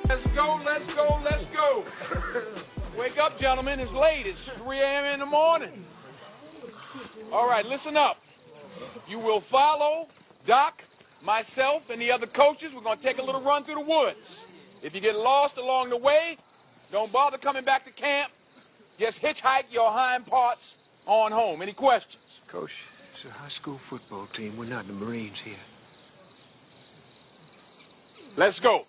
Let's go, let's go, let's go. Wake up, gentlemen. It's late. It's 3 a.m. in the morning. All right, listen up. You will follow Doc, myself, and the other coaches. We're going to take a little run through the woods. If you get lost along the way, don't bother coming back to camp. Just hitchhike your hind parts on home. Any questions? Coach, it's a high school football team. We're not the Marines here. Let's go.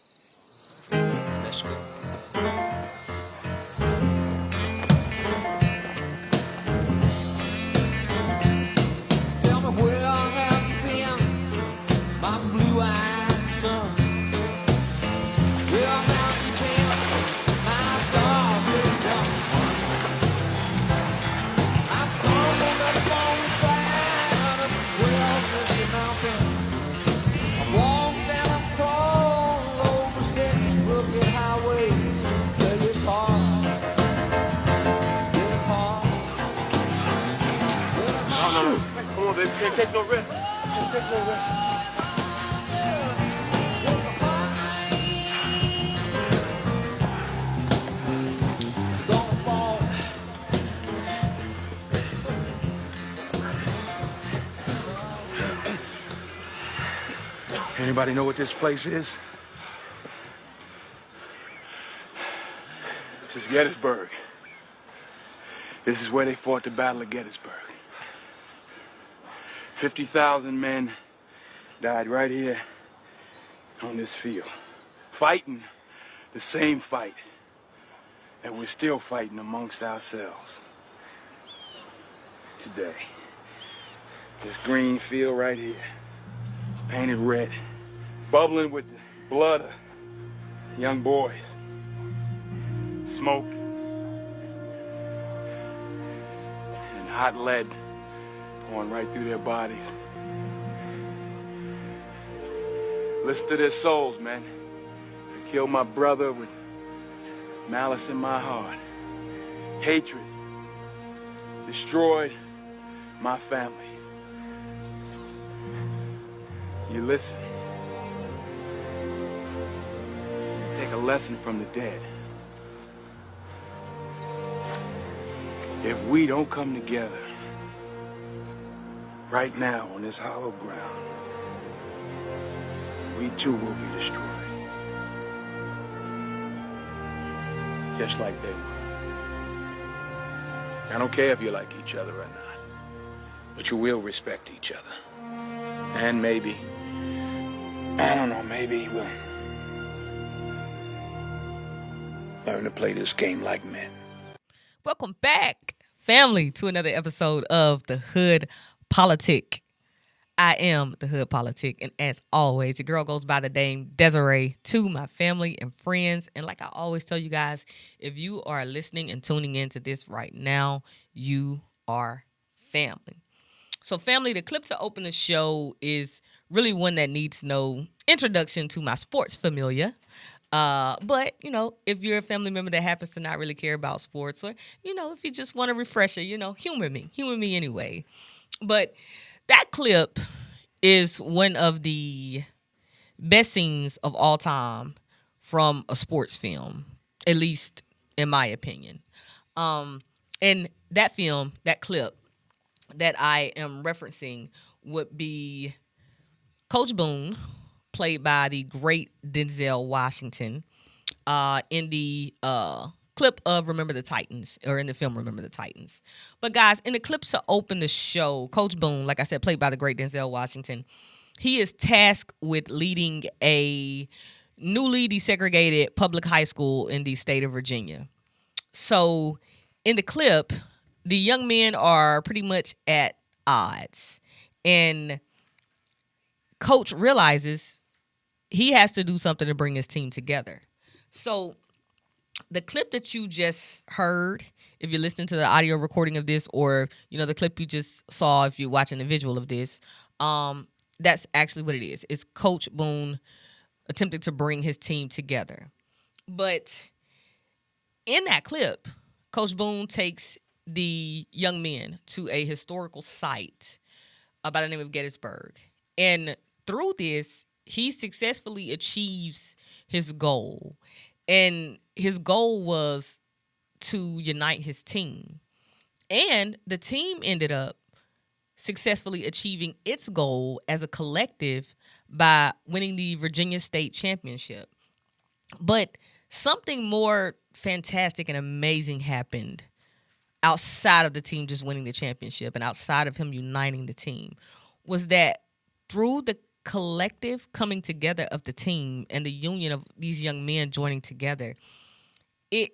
Let's go. Tell me where I have been, my blue-eyed son. Where have you been, my star-lit young one? I'm stumbled up on the side of the Well-City Mountain. I walked and I crawled over 6 crooked highways. But it's hard. It's hard. No. Come on, baby. Can't take no risk. Can't take no risk. Gonna fall. Anybody know what this place is? This is Gettysburg. This is where they fought the Battle of Gettysburg. 50,000 men died right here on this field, fighting the same fight that we're still fighting amongst ourselves today. This green field right here, painted red, bubbling with the blood of young boys, smoke and hot lead pouring right through their bodies. Listen to their souls, man. I killed my brother with malice in my heart. Hatred destroyed my family. You listen. You take a lesson from the dead. If we don't come together right now on this hollow ground, we too will be destroyed. Just like they were. I don't care if you like each other or not, but you will respect each other. And maybe, I don't know, maybe we'll learn to play this game like men. Welcome back, family, to another episode of The Hood Politic. I am The Hood Politic, and as always, your girl goes by the name Desiree to my family and friends. And like I always tell you guys, if you are listening and tuning into this right now, you are family. So family, the clip to open the show is really one that needs no introduction to my sports familia. But, you know, if you're a family member that happens to not really care about sports, or, you know, if you just want a refresher, you know, humor me anyway. But that clip is one of the best scenes of all time from a sports film, at least in my opinion. And that film, that clip that I am referencing would be Coach Boone, played by the great Denzel Washington, in the clip of Remember the Titans, or in the film Remember the Titans. But guys, in the clip to open the show, Coach Boone, like I said, played by the great Denzel Washington, he is tasked with leading a newly desegregated public high school in the state of Virginia. So in the clip, the young men are pretty much at odds. And Coach realizes he has to do something to bring his team together. So the clip that you just heard, if you're listening to the audio recording of this, or, you know, the clip you just saw if you're watching the visual of this, that's actually what it is. It's Coach Boone attempting to bring his team together. But in that clip, Coach Boone takes the young men to a historical site by the name of Gettysburg. And through this, he successfully achieves his goal. And his goal was to unite his team. And the team ended up successfully achieving its goal as a collective by winning the Virginia State Championship. But something more fantastic and amazing happened outside of the team just winning the championship and outside of him uniting the team, was that through the collective coming together of the team and the union of these young men joining together, it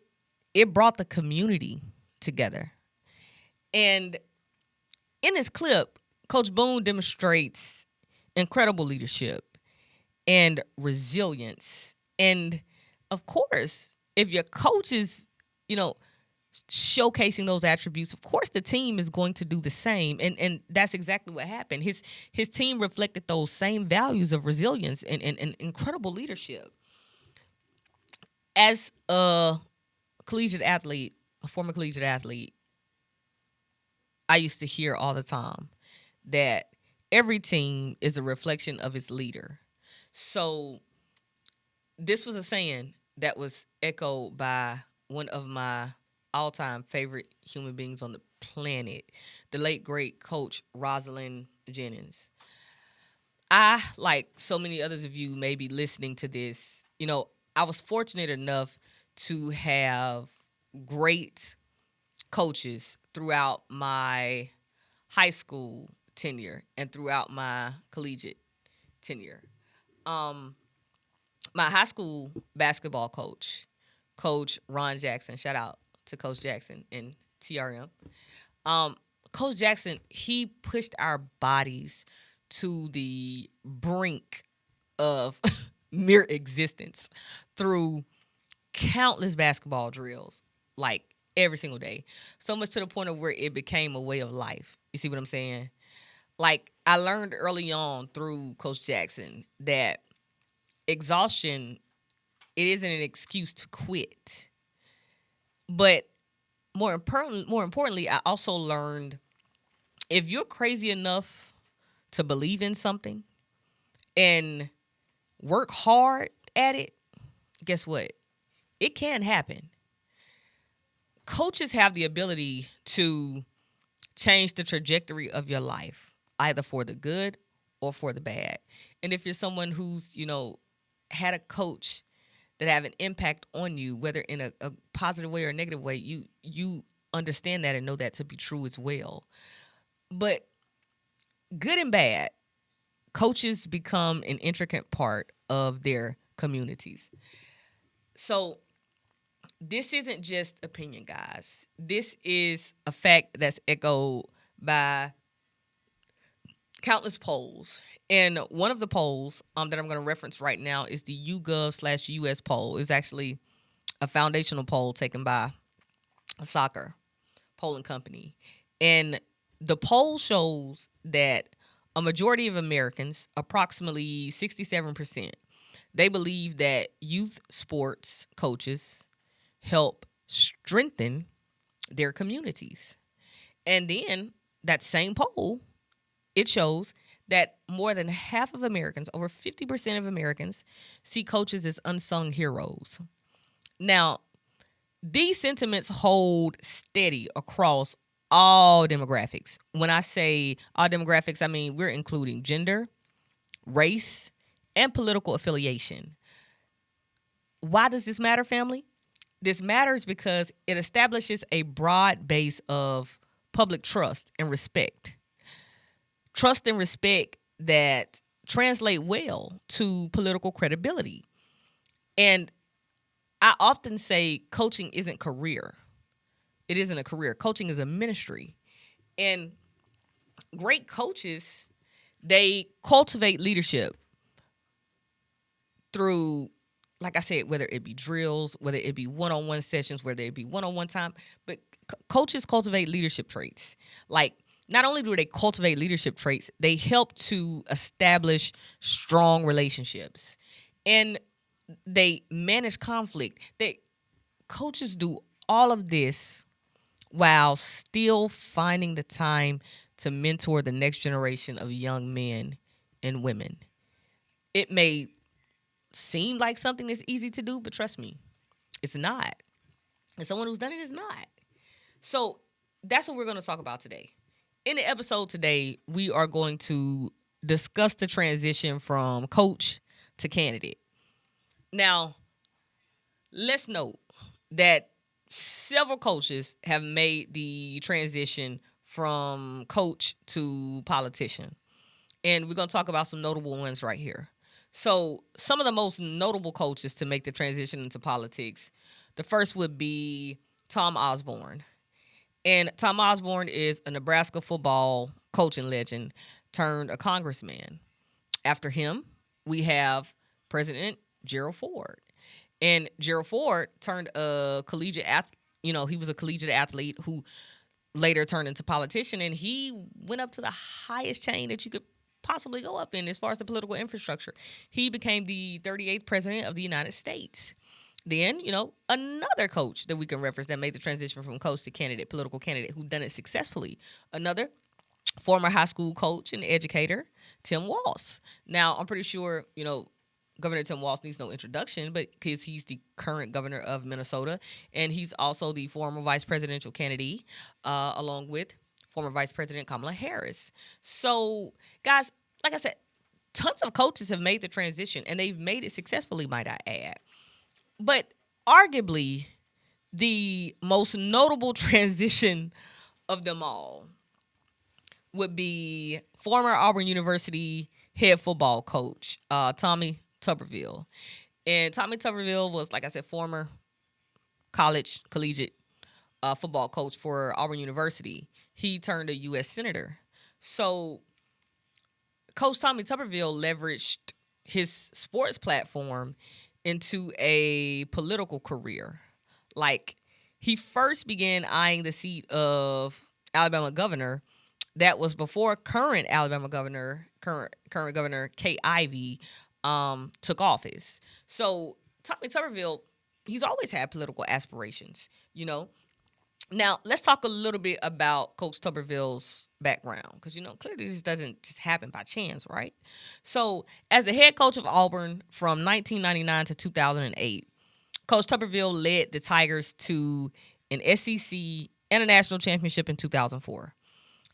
brought the community together. And in this clip, Coach Boone demonstrates incredible leadership and resilience. And of course, if your coach is, showcasing those attributes, of course the team is going to do the same. And that's exactly what happened. His team reflected those same values of resilience and incredible leadership. As a former collegiate athlete, I used to hear all the time that every team is a reflection of its leader. So this was a saying that was echoed by one of my all-time favorite human beings on the planet, the late, great Coach Rosalind Jennings. I, like so many others of you may be listening to this, I was fortunate enough to have great coaches throughout my high school tenure and throughout my collegiate tenure. My high school basketball coach, Coach Ron Jackson, shout out to Coach Jackson in TRM. Coach Jackson, he pushed our bodies to the brink of mere existence through countless basketball drills, like every single day. So much to the point of where it became a way of life. You see what I'm saying? Like, I learned early on through Coach Jackson that exhaustion, it isn't an excuse to quit. But more importantly, I also learned if you're crazy enough to believe in something and work hard at it, guess what? It can happen. Coaches have the ability to change the trajectory of your life, either for the good or for the bad. And if you're someone who's, had a coach that have an impact on you, whether in a positive way or a negative way, you understand that and know that to be true as well. But good and bad, coaches become an intricate part of their communities. So this isn't just opinion, guys. This is a fact that's echoed by countless polls. And one of the polls that I'm going to reference right now is the YouGov/US poll. It was actually a foundational poll taken by a soccer polling company. And the poll shows that a majority of Americans, approximately 67%, they believe that youth sports coaches help strengthen their communities. And then that same poll, it shows that more than half of Americans, over 50% of Americans, see coaches as unsung heroes. Now, these sentiments hold steady across all demographics. When I say all demographics, I mean we're including gender, race, and political affiliation. Why does this matter, family? This matters because it establishes a broad base of public trust and respect. Trust and respect that translate well to political credibility. And I often say coaching isn't career. It isn't a career. Coaching is a ministry. And great coaches, they cultivate leadership through, like I said, whether it be drills, whether it be one-on-one sessions, whether it be one-on-one time, but coaches cultivate leadership traits. Like, not only do they cultivate leadership traits, they help to establish strong relationships. And they manage conflict. Coaches do all of this while still finding the time to mentor the next generation of young men and women. It may seem like something that's easy to do, but trust me, It's not. And someone who's done it is not. So that's what we're going to talk about today. In the episode today, we are going to discuss the transition from coach to candidate. Now, let's note that several coaches have made the transition from coach to politician. And we're going to talk about some notable ones right here. So some of the most notable coaches to make the transition into politics, the first would be Tom Osborne. And Tom Osborne is a Nebraska football coaching legend turned a congressman. After him, we have President Gerald Ford. And Gerald Ford turned a collegiate athlete. He was a collegiate athlete who later turned into politician, and he went up to the highest chain that you could possibly go up in as far as the political infrastructure. He became the 38th president of the United States. Then, another coach that we can reference that made the transition from coach to candidate, political candidate, who done it successfully. Another former high school coach and educator, Tim Walz. Now, I'm pretty sure, Governor Tim Walz needs no introduction, but because he's the current governor of Minnesota, and he's also the former vice presidential candidate, along with former Vice President Kamala Harris. So, guys, like I said, tons of coaches have made the transition, and they've made it successfully, might I add. But arguably, the most notable transition of them all would be former Auburn University head football coach, Tommy Tuberville. And Tommy Tuberville was, like I said, former collegiate football coach for Auburn University. He turned a U.S. senator. So Coach Tommy Tuberville leveraged his sports platform into a political career. Like, he first began eyeing the seat of Alabama governor. That was before current Governor Kay Ivey took office. So Tommy Tuberville, he's always had political aspirations, Now, let's talk a little bit about Coach Tuberville's background, because, clearly this doesn't just happen by chance, right? So, as the head coach of Auburn from 1999 to 2008, Coach Tuberville led the Tigers to an SEC and a national championship in 2004.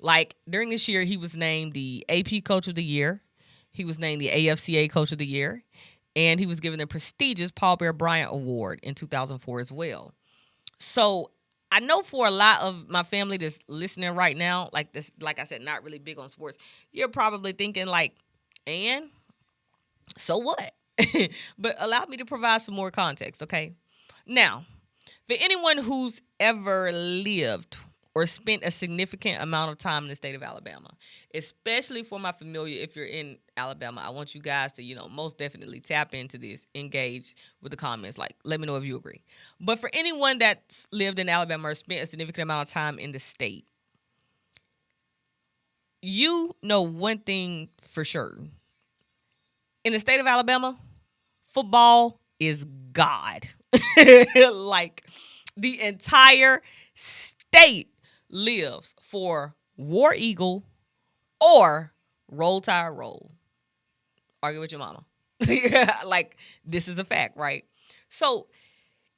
Like, during this year, he was named the AP Coach of the Year. He was named the AFCA Coach of the Year. And he was given the prestigious Paul Bear Bryant Award in 2004 as well. So, I know for a lot of my family that's listening right now, like I said, not really big on sports, you're probably thinking and so what? But allow me to provide some more context, okay? Now, for anyone who's ever lived or spent a significant amount of time in the state of Alabama, especially for my familiar, if you're in Alabama, I want you guys to, most definitely tap into this, engage with the comments. Let me know if you agree. But for anyone that's lived in Alabama or spent a significant amount of time in the state, you know one thing for sure. In the state of Alabama, football is God. The entire state lives for War Eagle or Roll Tide Roll. Argue with your mama. This is a fact, right? So,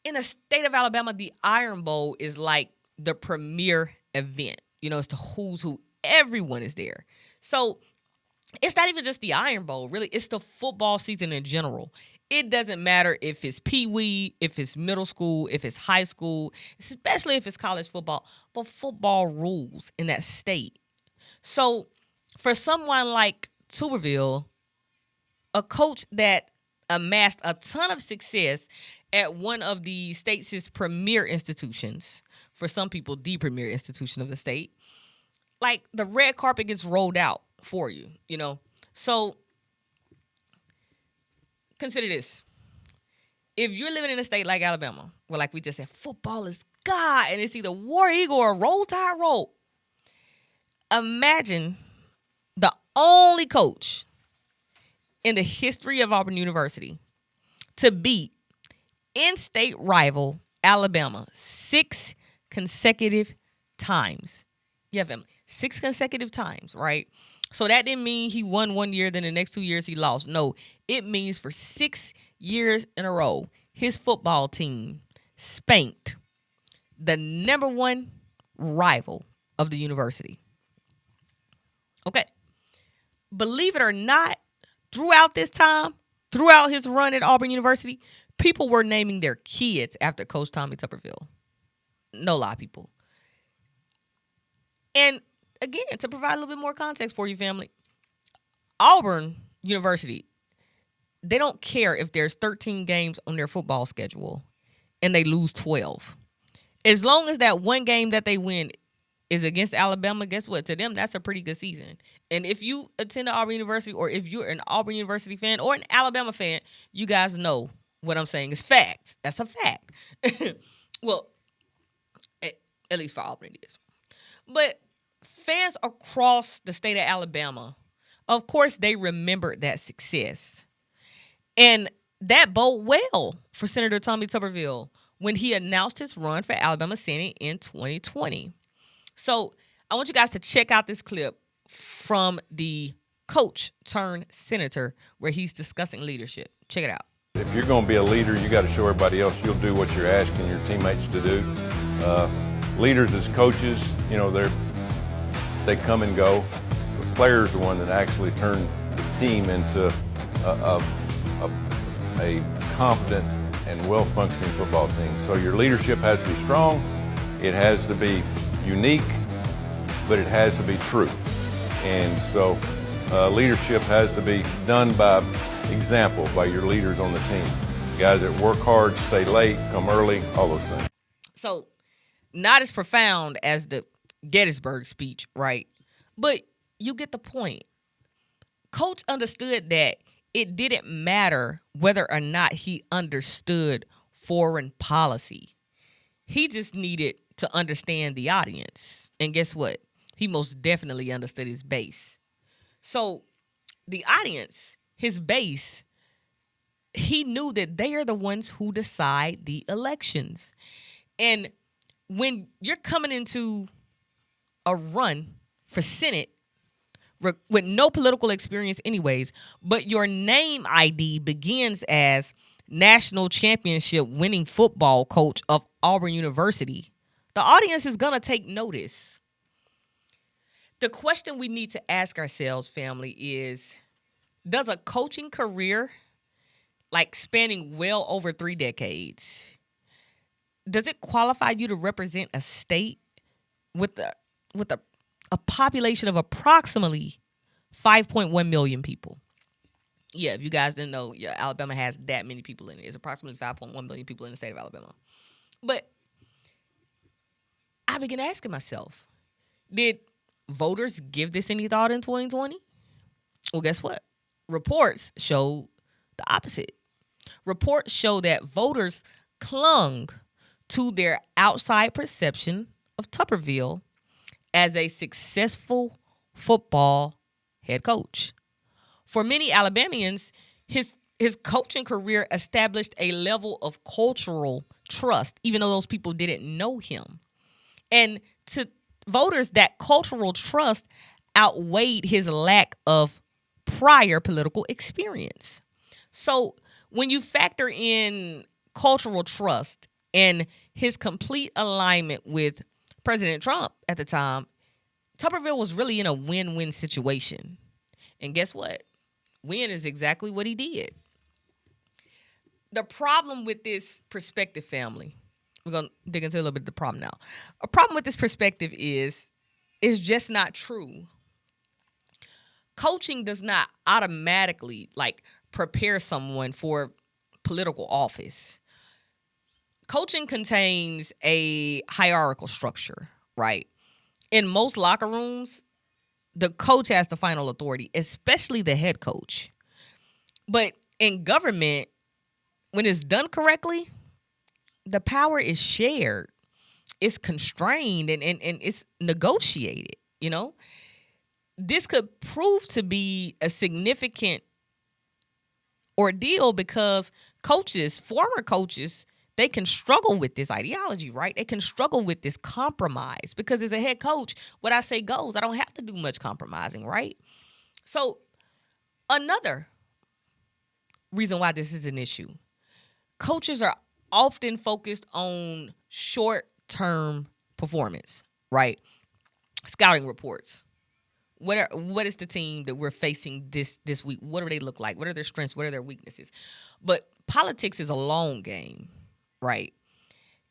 in the state of Alabama, the Iron Bowl is like the premier event. It's the who's who. Everyone is there. So, it's not even just the Iron Bowl, really. It's the football season in general. It doesn't matter if it's pee-wee, if it's middle school, if it's high school, especially if it's college football. But football rules in that state. So for someone like Tuberville, a coach that amassed a ton of success at one of the state's premier institutions, for some people, the premier institution of the state, the red carpet gets rolled out for you, So consider this. If you're living in a state like Alabama, where like we just said, football is God, and it's either War Eagle or Roll Tide Roll, imagine the only coach in the history of Auburn University to beat in-state rival Alabama 6 consecutive times. Yeah, family. 6 consecutive times, right? So that didn't mean he won one year, then the next 2 years he lost. No, it means for 6 years in a row, his football team spanked the number one rival of the university. Okay. Believe it or not, throughout this time, throughout his run at Auburn University, people were naming their kids after Coach Tommy Tuberville. No lie, people. And again, to provide a little bit more context for you, family, Auburn University, they don't care if there's 13 games on their football schedule and they lose 12. As long as that one game that they win is against Alabama, guess what? To them, that's a pretty good season. And if you attend Auburn University, or if you're an Auburn University fan or an Alabama fan, you guys know what I'm saying is facts. That's a fact. Well, at least for Auburn it is. But fans across the state of Alabama, of course, they remembered that success. And that bode well for Senator Tommy Tuberville when he announced his run for Alabama Senate in 2020. So I want you guys to check out this clip from the coach turned senator where he's discussing leadership. Check it out. If you're going to be a leader, you got to show everybody else you'll do what you're asking your teammates to do. Leaders as coaches, you know, they come and go. The player's the one that actually turn the team into a confident and well-functioning football team. So your leadership has to be strong. It has to be unique, but it has to be true. And so leadership has to be done by example, by your leaders on the team. Guys that work hard, stay late, come early, all those things. So not as profound as the Gettysburg speech, right? But you get the point. Coach understood that it didn't matter whether or not he understood foreign policy. He just needed to understand the audience. And guess what? He most definitely understood his base. So the audience, his base, he knew that they are the ones who decide the elections. And when you're coming into a run for Senate with no political experience anyways, but your name ID begins as national championship winning football coach of Auburn University, the audience is going to take notice. The question we need to ask ourselves, family, is, does a coaching career, like spanning well over 3 decades, does it qualify you to represent a state with a population of approximately 5.1 million people? Yeah, if you guys didn't know, yeah, Alabama has that many people in it. It's approximately 5.1 million people in the state of Alabama. But I began asking myself, did voters give this any thought in 2020? Well, guess what? Reports show the opposite. Reports show that voters clung to their outside perception of Tuberville as a successful football head coach. For many Alabamians, his coaching career established a level of cultural trust, even though those people didn't know him. And to voters, that cultural trust outweighed his lack of prior political experience. So when you factor in cultural trust and his complete alignment with President Trump at the time, Tuberville was really in a win-win situation. And guess what? Win is exactly what he did. The problem with this perspective, family, we're going to dig into a little bit of the problem now. A problem with this perspective is just not true. Coaching does not automatically, prepare someone for political office. Coaching contains a hierarchical structure, right? In most locker rooms, the coach has the final authority, especially the head coach. But in government, when it's done correctly, the power is shared, it's constrained, and it's negotiated, you know? This could prove to be a significant ordeal because coaches, former coaches, they can struggle with this ideology, right? They can struggle with this compromise because as a head coach, what I say goes. I don't have to do much compromising, right? So another reason why this is an issue, coaches are often focused on short-term performance, right? Scouting reports. What is the team that we're facing this week? What do they look like? What are their strengths? What are their weaknesses? But politics is a long game, right?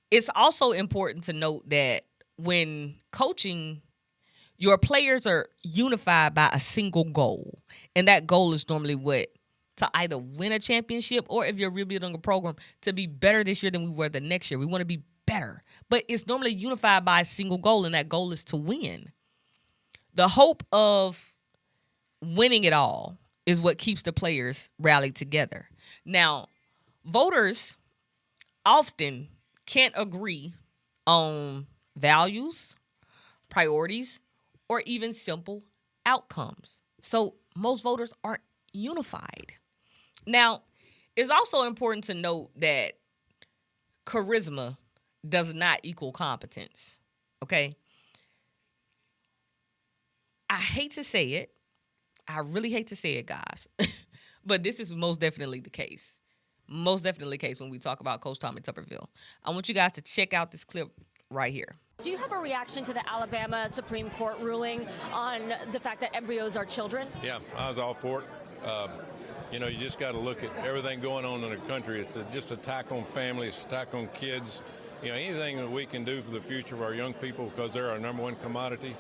It's also important to note that when coaching, your players are unified by a single goal. And that goal is normally what? To either win a championship, or if you're rebuilding a program, to be better this year than we were the next year. We want to be better. But it's normally unified by a single goal, and that goal is to win. The hope of winning it all is what keeps the players rallied together. Now, voters often can't agree on values, priorities, or even simple outcomes. So most voters aren't unified. Now, it's also important to note that charisma does not equal competence, okay? I hate to say it. I really hate to say it, guys. But this is most definitely the case. Most definitely the case when we talk about Coach Tommy Tuberville. I want you guys to check out this clip right here. Do you have a reaction to the Alabama Supreme Court ruling on the fact that embryos are children? Yeah, I was all for it. You know, you just got to look at everything going on in the country. It's just an attack on families, attack on kids. You know, anything that we can do for the future of our young people, because they're our number one commodity.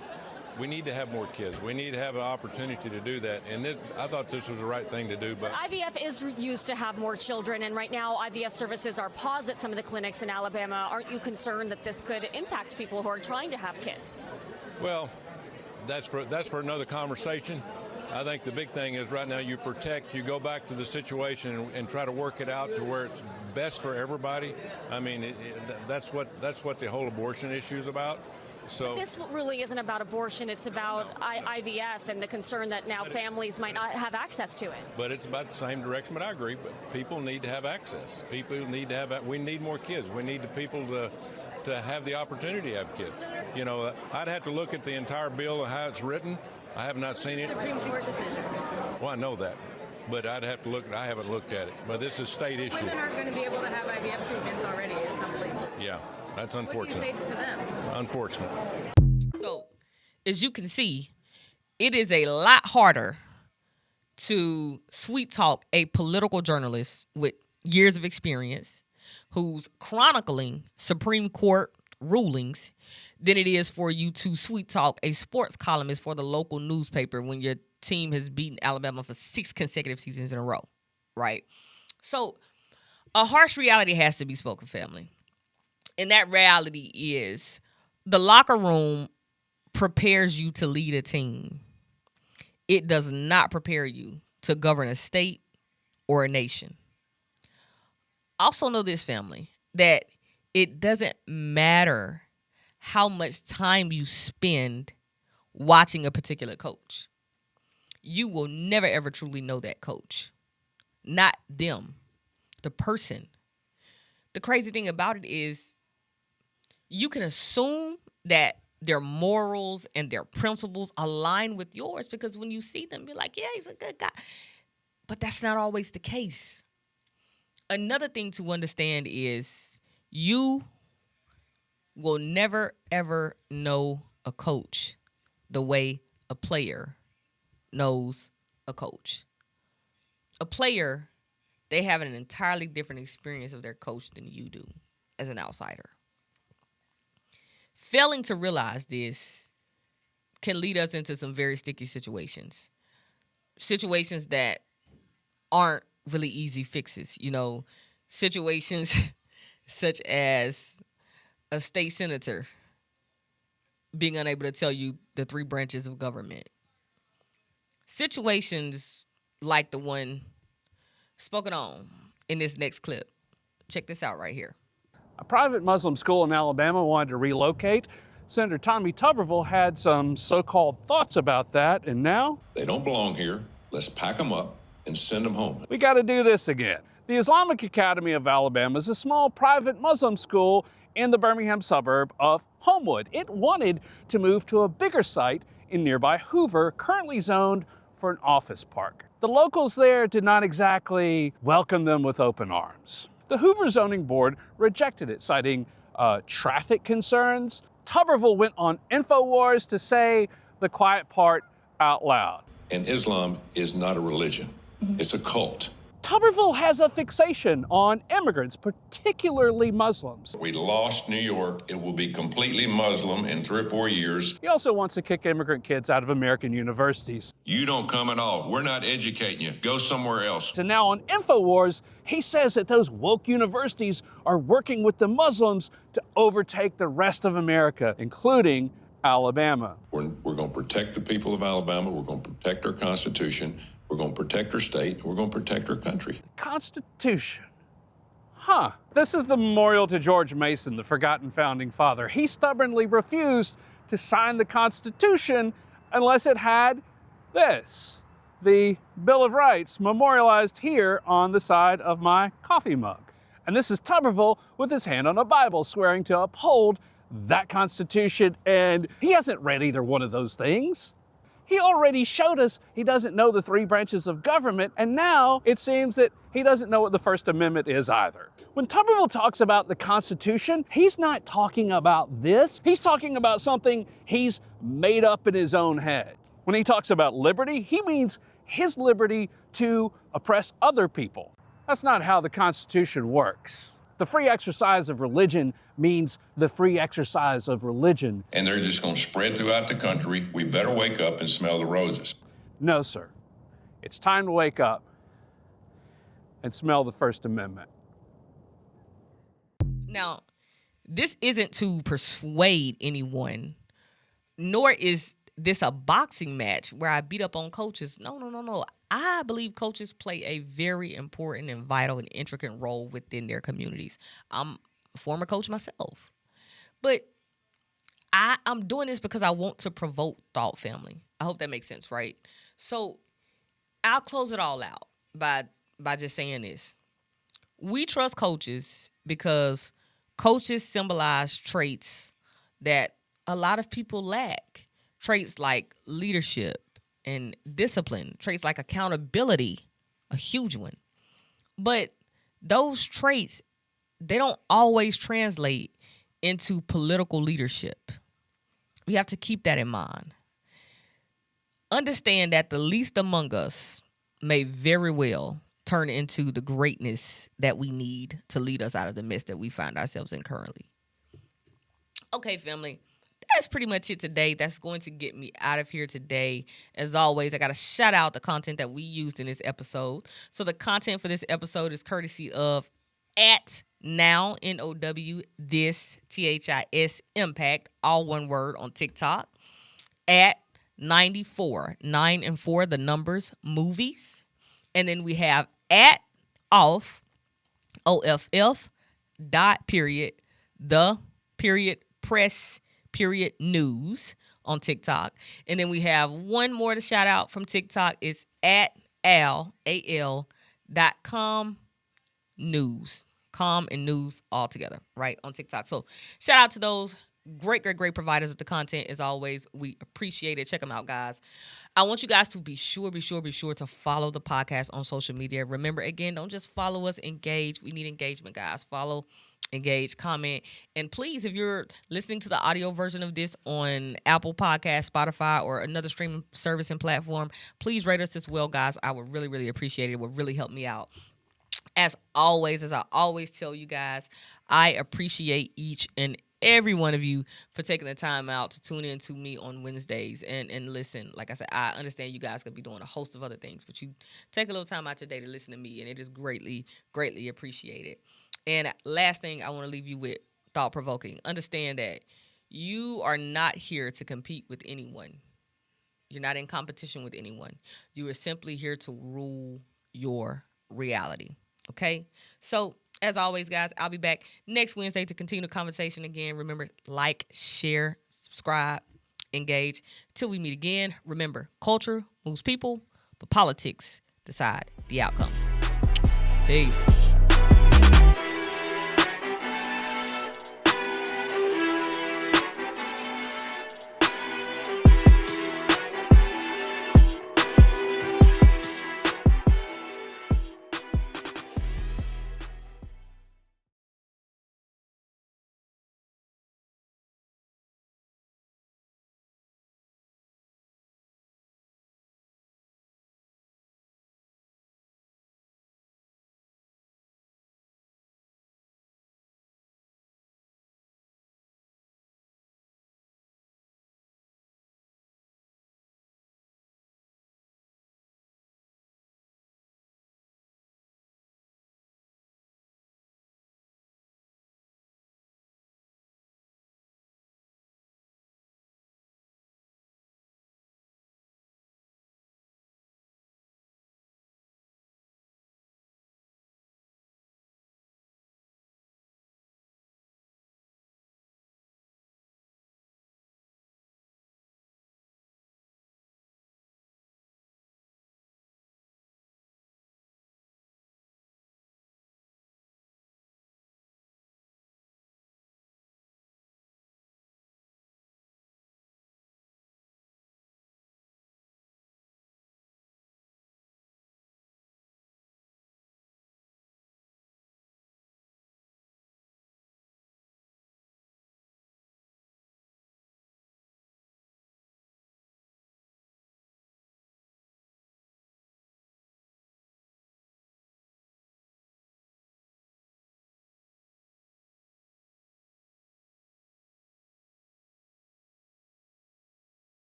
We need to have more kids. We need to have an opportunity to do that. And I thought this was the right thing to do. But IVF is used to have more children, and right now IVF services are paused at some of the clinics in Alabama. Aren't you concerned that this could impact people who are trying to have kids? Well, that's for another conversation. I think the big thing is right now you go back to the situation and try to work it out to where it's best for everybody. I mean, that's what the whole abortion issue is about. So but this really isn't about abortion. It's about IVF and the concern that now families might not have access to it. But it's about the same direction, but I agree. But people need to have access. We need more kids. We need the people to have the opportunity to have kids. You know, I'd have to look at the entire bill and how it's written. I have not seen it. Supreme Court decision. Well, I know that. But I'd have to look. I haven't looked at it. But this is a state issue. Women aren't going to be able to have IVF treatments already in some places. Yeah, that's unfortunate. What do you say to them? Unfortunate. So, as you can see, it is a lot harder to sweet talk a political journalist with years of experience who's chronicling Supreme Court rulings than it is for you to sweet talk a sports columnist for the local newspaper when your team has beaten Alabama for 6 consecutive seasons in a row, right? So a harsh reality has to be spoken, family. And that reality is the locker room prepares you to lead a team. It does not prepare you to govern a state or a nation. Also know this, family, that it doesn't matter how much time you spend watching a particular coach. You will never, ever truly know that coach. Not them, the person. The crazy thing about it is you can assume that their morals and their principles align with yours because when you see them, you're like, yeah, he's a good guy. But that's not always the case. Another thing to understand is you will never, ever know a coach the way a player knows a coach. A player, they have an entirely different experience of their coach than you do as an outsider. Failing to realize this can lead us into some very sticky situations. Situations that aren't really easy fixes. You know, situations such as a state senator being unable to tell you the 3 branches of government. Situations like the one spoken on in this next clip. Check this out right here. A private Muslim school in Alabama wanted to relocate. Senator Tommy Tuberville had some so-called thoughts about that, and now They don't belong here. Let's pack them up and send them home. we got to do this again. The Islamic Academy of Alabama is a small private Muslim school in the Birmingham suburb of Homewood. It wanted to move to a bigger site in nearby Hoover, currently zoned for an office park. The locals there did not exactly welcome them with open arms. The Hoover Zoning Board rejected it, citing traffic concerns. Tuberville went on InfoWars to say the quiet part out loud. And Islam is not a religion. It's a cult. Tuberville has a fixation on immigrants, particularly Muslims. We lost New York. It will be completely Muslim in 3 or 4 years. He also wants to kick immigrant kids out of American universities. You don't come at all. We're not educating you. Go somewhere else. And now on InfoWars, he says that those woke universities are working with the Muslims to overtake the rest of America, including Alabama. We're going to protect the people of Alabama. We're going to protect our Constitution. We're going to protect our state. We're going to protect our country. Constitution. Huh. This is the memorial to George Mason, the forgotten founding father. He stubbornly refused to sign the Constitution unless it had this, the Bill of Rights, memorialized here on the side of my coffee mug. And this is Tuberville with his hand on a Bible, swearing to uphold that Constitution, and he hasn't read either one of those things. He already showed us he doesn't know the 3 branches of government, and now it seems that he doesn't know what the First Amendment is either. When Tuberville talks about the Constitution, he's not talking about this. He's talking about something he's made up in his own head. When he talks about liberty, he means his liberty to oppress other people. That's not how the Constitution works. The free exercise of religion means the free exercise of religion. And they're just going to spread throughout the country. We better wake up and smell the roses. No, sir. It's time to wake up and smell the First Amendment. Now, this isn't to persuade anyone, nor is this a boxing match where I beat up on coaches. No. I believe coaches play a very important and vital and intricate role within their communities. I'm a former coach myself. But I'm doing this because I want to provoke thought, family. I hope that makes sense, right? So I'll close it all out by just saying this. We trust coaches because coaches symbolize traits that a lot of people lack. Traits like leadership and discipline, traits like accountability, a huge one. But those traits, they don't always translate into political leadership. We have to keep that in mind. Understand that the least among us may very well turn into the greatness that we need to lead us out of the mess that we find ourselves in currently. Okay, family. That's pretty much it today. That's going to get me out of here today. As always, I got to shout out the content that we used in this episode. So the content for this episode is courtesy of @now, NOW, this, THIS, impact, all one word on TikTok, @94, 9 and 4, the numbers, movies. And then we have @off, OFF, dot, period, the, period, press, period, news on TikTok. And then we have one more to shout out from TikTok. It's @al, AL.com news. Com and news all together, right, on TikTok. So shout out to those great providers of the content. As always, we appreciate it. Check them out, guys. I want you guys to be sure to follow the podcast on social media. Remember, again, don't just follow us, engage. We need engagement, guys. Follow, engage, comment. And please, if you're listening to the audio version of this on Apple Podcasts, Spotify, or another streaming service and platform, please rate us as well, guys. I would really appreciate it. It would really help me out. As always, as I always tell you guys, I appreciate each and every one of you for taking the time out to tune in to me on Wednesdays and listen. Like I said, I understand you guys could be doing a host of other things, but you take a little time out your day to listen to me, and it is greatly appreciated. And last thing I want to leave you with, thought-provoking. Understand that you are not here to compete with anyone. You're not in competition with anyone. You are simply here to rule your reality. Okay? So, as always, guys, I'll be back next Wednesday to continue the conversation again. Remember, like, share, subscribe, engage. Till we meet again, remember, culture moves people, but politics decide the outcomes. Peace.